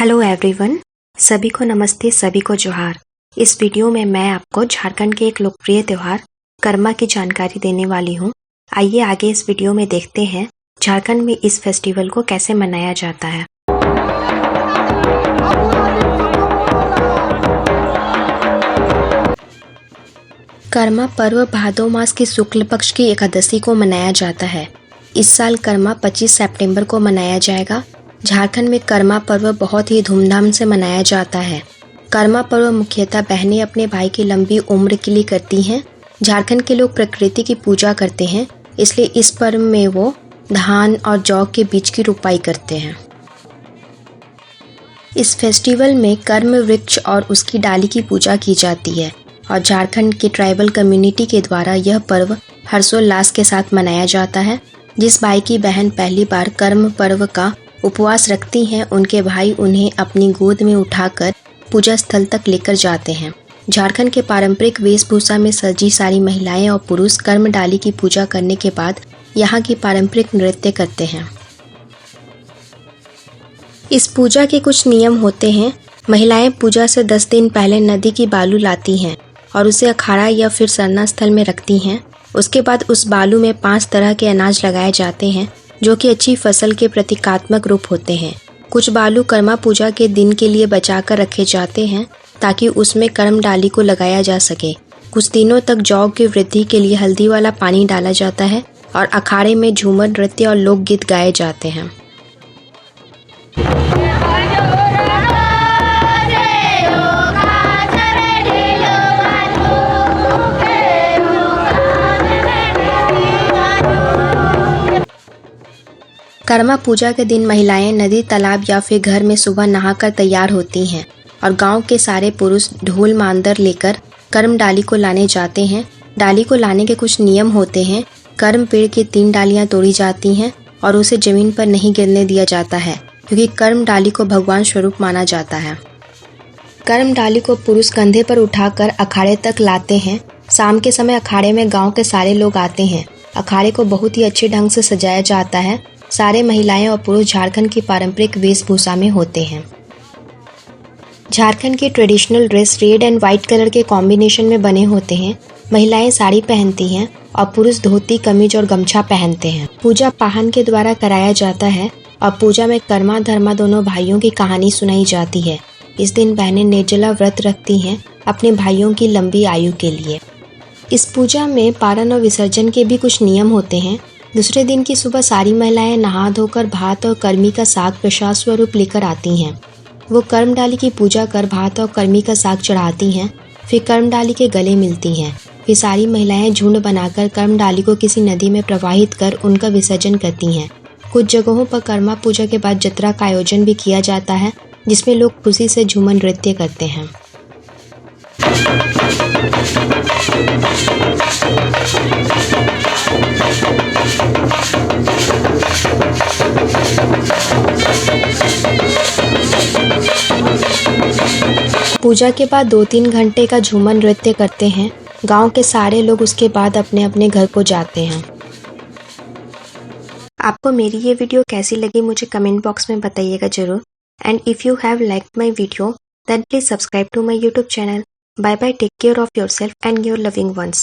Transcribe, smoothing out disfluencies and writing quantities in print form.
Hello everyone, सभी को नमस्ते, सभी को जोहार। इस वीडियो में मैं आपको झारखंड के एक लोकप्रिय त्यौहार करमा की जानकारी देने वाली हूँ। आइए आगे इस वीडियो में देखते हैं झारखंड में इस फेस्टिवल को कैसे मनाया जाता है। करमा पर्व भादो मास की शुक्ल पक्ष की एकादशी को मनाया जाता है। इस साल करमा 25 सितंबर को मनाया जाएगा। झारखंड में करमा पर्व बहुत ही धूमधाम से मनाया जाता है। करमा पर्व मुख्यतः बहनें अपने भाई की लंबी उम्र के लिए करती हैं। झारखंड के लोग प्रकृति की पूजा करते हैं, इसलिए इस पर्व में वो धान और जौ के बीज की रोपाई करते हैं। इस फेस्टिवल में कर्म वृक्ष और उसकी डाली की पूजा की जाती है और झारखंड की ट्राइबल कम्युनिटी के द्वारा यह पर्व हर्षोल्लास के साथ मनाया जाता है। जिस भाई की बहन पहली बार कर्म पर्व का उपवास रखती हैं, उनके भाई उन्हें अपनी गोद में उठाकर पूजा स्थल तक लेकर जाते हैं। झारखंड के पारंपरिक वेशभूषा में सजी सारी महिलाएं और पुरुष कर्म डाली की पूजा करने के बाद यहाँ की पारंपरिक नृत्य करते हैं। इस पूजा के कुछ नियम होते हैं। महिलाएं पूजा से 10 दिन पहले नदी की बालू लाती हैं और उसे अखाड़ा या फिर सरना स्थल में रखती हैं। उसके बाद उस बालू में 5 तरह के अनाज लगाए जाते हैं जो कि अच्छी फसल के प्रतीकात्मक रूप होते हैं। कुछ बालू कर्मा पूजा के दिन के लिए बचाकर रखे जाते हैं ताकि उसमें कर्म डाली को लगाया जा सके। कुछ दिनों तक जौ की वृद्धि के लिए हल्दी वाला पानी डाला जाता है और अखाड़े में झूमर नृत्य और लोकगीत गाए जाते हैं। करमा पूजा के दिन महिलाएं नदी, तालाब या फिर घर में सुबह नहाकर तैयार होती हैं और गांव के सारे पुरुष ढोल मांदर लेकर कर्म डाली को लाने जाते हैं। डाली को लाने के कुछ नियम होते हैं। कर्म पेड़ की 3 डालियां तोड़ी जाती हैं और उसे जमीन पर नहीं गिरने दिया जाता है क्योंकि कर्म डाली को भगवान स्वरूप माना जाता है। कर्म डाली को पुरुष कंधे पर उठाकर अखाड़े तक लाते हैं। शाम के समय अखाड़े में गाँव के सारे लोग आते हैं। अखाड़े को बहुत ही अच्छे ढंग से सजाया जाता है। सारे महिलाएं और पुरुष झारखंड की पारंपरिक वेशभूषा में होते हैं। झारखंड के traditional dress red and white colour के कॉम्बिनेशन में बने होते हैं। महिलाएं साड़ी पहनती हैं और पुरुष धोती, कमीज और गमछा पहनते हैं। पूजा पाहन के द्वारा कराया जाता है और पूजा में कर्मा धर्मा दोनों भाइयों की कहानी सुनाई जाती है। इस दिन बहनें निर्जला व्रत रखती हैं अपने भाइयों की लंबी आयु के लिए। इस पूजा में पारण और विसर्जन के भी कुछ नियम होते हैं। दूसरे दिन की सुबह सारी महिलाएं नहा धोकर भात और कर्मी का साग प्रसाद स्वरूप लेकर आती हैं। वो कर्म डाली की पूजा कर भात और कर्मी का साग चढ़ाती हैं। फिर कर्म डाली के गले मिलती हैं। फिर सारी महिलाएं झुंड बनाकर कर्म डाली को किसी नदी में प्रवाहित कर उनका विसर्जन करती हैं। कुछ जगहों पर कर्मा पूजा के बाद जतरा का आयोजन भी किया जाता है जिसमें लोग खुशी से झूमर नृत्य करते हैं। पूजा के बाद 2-3 घंटे का झूमर नृत्य करते हैं। गांव के सारे लोग उसके बाद अपने अपने घर को जाते हैं। आपको मेरी ये वीडियो कैसी लगी मुझे कमेंट बॉक्स में बताइएगा जरूर। And if you have liked my video then please subscribe to my YouTube channel. Bye bye, take care of yourself and your loving once.